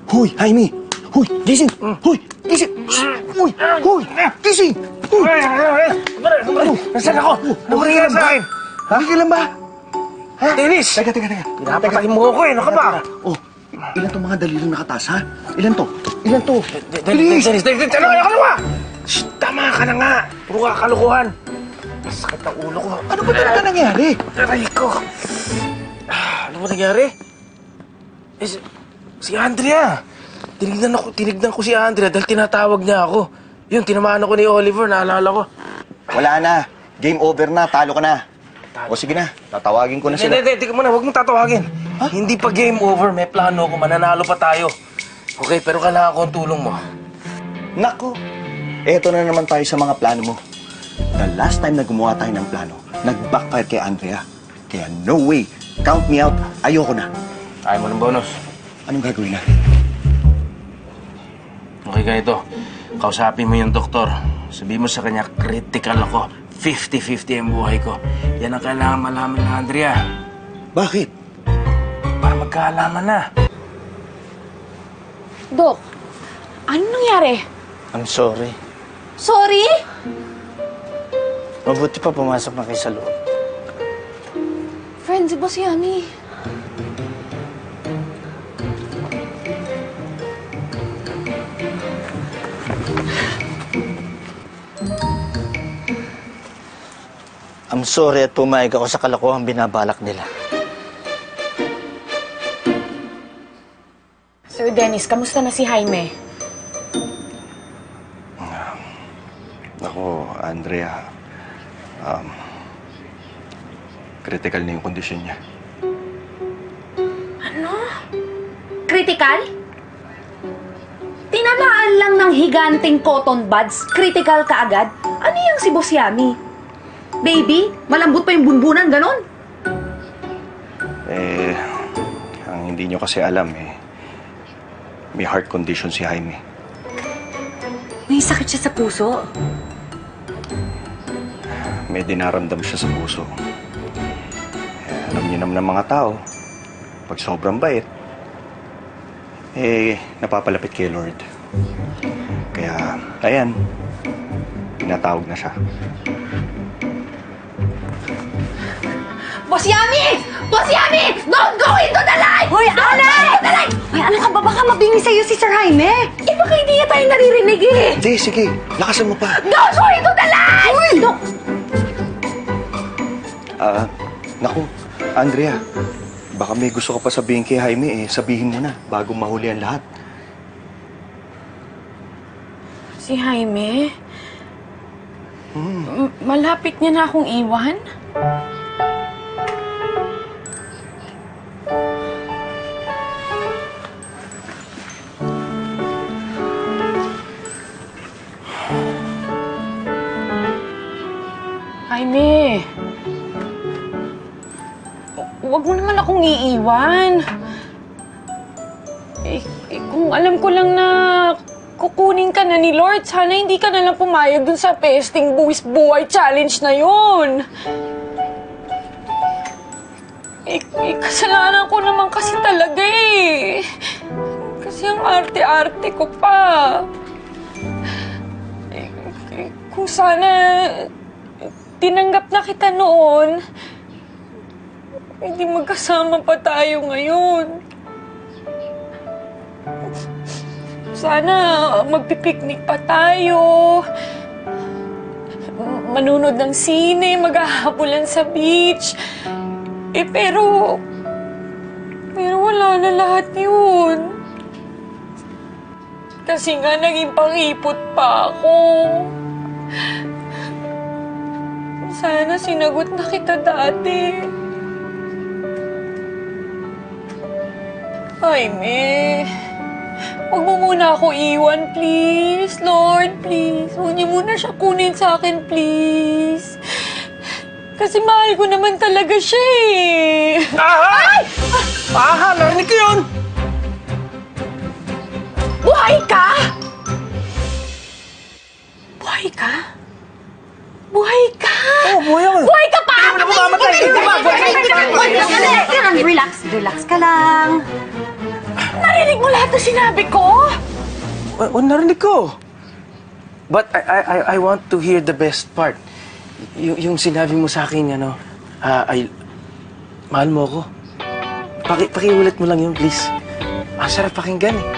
Hoy, Jaime! Hoy, gising! Hoy, gising! Hoy, hoy, gising! Hoy! Nasaan ako? Nakuringan sa akin. Okay ka lang ba? Ha? Dennis! Teka. Pinapatayin mo ako Ano ka ba? Oh, ilan tong mga dalilang nakataas, ha? Ilan to? Dennis! Ano kaya ka naman? Shh, tama ka na nga. Puro ka kalukuhan. Masakit ang ulo ko. Ano ba talaga nangyari? Aray ko. Ano ba nangyari? Si Andrea. Tinignan ko si Andrea dahil tinatawag niya ako. Yun, tinamaan ako ni Oliver, naalala ko. Wala na. Game over na. Talo ka na. O sige na. Tatawagin ko na sila. Hindi ka muna. Huwag mong tatawagin. Huh? Hindi pa game over. May plano ko. Mananalo pa tayo. Okay, pero kailangan ko ang tulong mo. Nako. Eto na naman tayo sa mga plano mo. The last time na gumawa tayo ng plano, nag-backfire kay Andrea. Kaya no way. Count me out. Ayoko na. Ayaw mo ng bonus. Anong gagawin na? Okay, ganito. Kausapin mo yung doktor. Sabihin mo sa kanya, critical ako. 50-50 ang buhay ko. Yan ang kailangan malaman ng Andrea. Bakit? Para magkaalaman na. Dok, anong nangyari? I'm sorry. Sorry? Mabuti pa pumasok na kayo sa loob. Friend, si Boss Yami. I'm sorry at pumayag ako sa kalokohang binabalak nila. Sir Dennis, kamusta na si Jaime? Ako, Andrea. Critical na yung kondisyon niya. Ano? Critical? Tinamaan lang ng higanting cotton buds, critical ka agad? Ano yung si Boss Yami? Baby, malambot pa yung bunbunan, ganon? Ang hindi nyo kasi alam may heart condition si Jaime. May sakit siya sa puso. May dinaramdam siya sa puso. Alam niyo naman ng mga tao, pag sobrang bait, napapalapit kay Lord. Kaya, ayan, pinatawag na siya. Boss Yami! Boss Yami! Don't go into the light! Hoy, Alex! Hoy, ano ka ba? Baka mabingi sa'yo si Sir Jaime. Baka hindi niya tayo naririnig eh. Hindi, sige. Lakasan mo pa. Don't go into the light! Hoy! Naku, Andrea. Baka may gusto ka pa sabihin kay Jaime, sabihin mo na bago mahuli ang lahat. Si Jaime? Malapit niya na akong iwan? Jaime, huwag mo naman akong iiwan. Kung alam ko lang na kukunin ka na ni Lord, sana hindi ka na lang pumayag dun sa pesting buwis buhay challenge na yun. Kasalanan ko naman kasi talaga eh. Kasi ang arte-arte ko pa. Kung sana tinanggap na kita noon, hindi magkasama pa tayo ngayon. Sana magpipiknik pa tayo, manunod ng sine, maghahabulan sa beach. Pero wala na lahat yun. Kasi nga naging pangipot pa ako. Sana sinagot na kita dati. Jaime, huwag mo muna ako iwan, please. Lord, please. Huwag niyo muna siya kunin sa akin, please. Kasi mahal ko naman talaga siya eh. Ay! Narinig ko yun! Buhay ka? Buhay ka? Buhay ka! Oo, buhay ako. Buhay ka pa! Hindi mo mamatay! Relax ka lang. Narinig mo lahat ba sinabi ko? Narinig ko. But I want to hear the best part. Yung sinabi mo sa akin, mahal mo ako. Pakiulit mo lang yun, please. Ang sarap pakinggan eh.